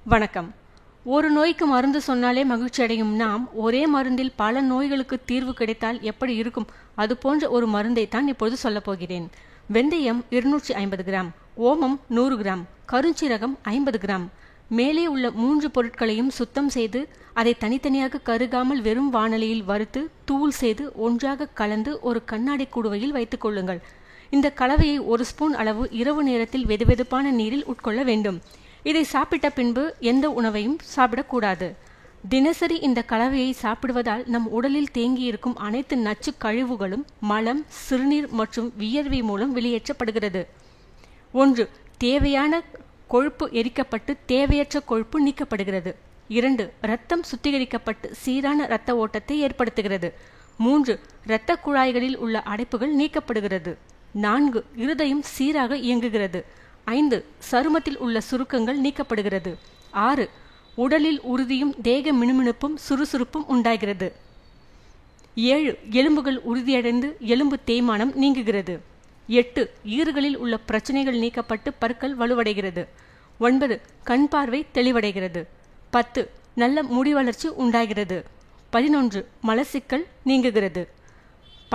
வணக்கம். ஒரு நோய்க்கு மருந்து சொன்னாலே மகிழ்ச்சி அடையும் நாம், ஒரே மருந்தில் பல நோய்களுக்கு தீர்வு கிடைத்தால் எப்படி இருக்கும், அது போன்ற ஒரு மருந்தை தான் இப்பொழுது சொல்லப் போகிறேன். வெந்தயம் 250 கிராம், ஓமம் 100 கிராம், கருஞ்சீரகம் 50 கிராம். மேலே உள்ள 3 பொருட்களையும் சுத்தம் செய்து அதை தனித்தனியாக கருகாமல் வெறும் வாணலியில் வறுத்து தூள் செய்து ஒன்றாக கலந்து ஒரு கண்ணாடி குடுவையில் வைத்துக் கொள்ளுங்கள். இந்த கலவையை 1 ஸ்பூன் அளவு இரவு நேரத்தில் வெதுவெதுப்பான நீரில் உட்கொள்ள வேண்டும். இதை சாப்பிட்ட பின்பு எந்த உணவையும் சாப்பிடக்கூடாது. தினசரி இந்த கலவையை சாப்பிடுவதால் நம் உடலில் தேங்கியிருக்கும் அனைத்து நச்சு கழிவுகளும் மலம், சிறுநீர் மற்றும் வியர்வை மூலம் வெளியேற்றப்படுகிறது. 1. தேவையான கொழுப்பு எரிக்கப்பட்டு தேவையற்ற கொழுப்பு நீக்கப்படுகிறது. 2. இரத்தம் சுத்திகரிக்கப்பட்டு சீரான இரத்த ஓட்டத்தை ஏற்படுத்துகிறது. 3. இரத்த குழாய்களில் உள்ள அடைப்புகள் நீக்கப்படுகிறது. 4. இருதயம் சீராக இயங்குகிறது. 5. சருமத்தில் உள்ள சுருக்கங்கள் நீக்கப்படுகிறது. 6. உடலில் உறுதியும் தேக மினுமினுப்பும் சுறுசுறுப்பும் உண்டாகிறது. 7. எலும்புகள் உறுதியடைந்து எலும்பு தேய்மானம் நீங்குகிறது. 8. ஈறுகளில் உள்ள பிரச்சனைகள் நீக்கப்பட்டு பற்கள் வலுவடைகிறது. 9. கண் பார்வை தெளிவடைகிறது. 10. நல்ல முடி வளர்ச்சி உண்டாகிறது. 11. மலச்சிக்கல் நீங்குகிறது.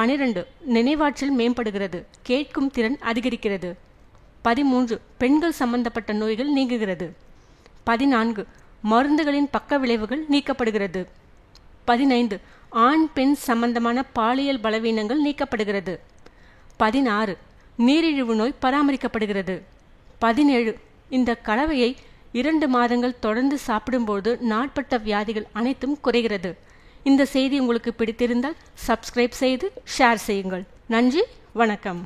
12. நினைவாற்றல் மேம்படுகிறது. கேட்கும் திறன் அதிகரிக்கிறது. 13. பெண்கள் சம்பந்தப்பட்ட நோய்கள் நீங்குகிறது. 14. மருந்துகளின் பக்க விளைவுகள் நீக்கப்படுகிறது. 15. ஆண் பெண் சம்பந்தமான பாலியல் பலவீனங்கள் நீக்கப்படுகிறது. 16. நீரிழிவு நோய் பராமரிக்கப்படுகிறது. 17. இந்த கலவையை 2 மாதங்கள் தொடர்ந்து சாப்பிடும்போது நாட்பட்ட வியாதிகள் அனைத்தும் குறைகிறது. இந்த செய்தி உங்களுக்கு பிடித்திருந்தால் சப்ஸ்கிரைப் செய்து ஷேர் செய்யுங்கள். நன்றி, வணக்கம்.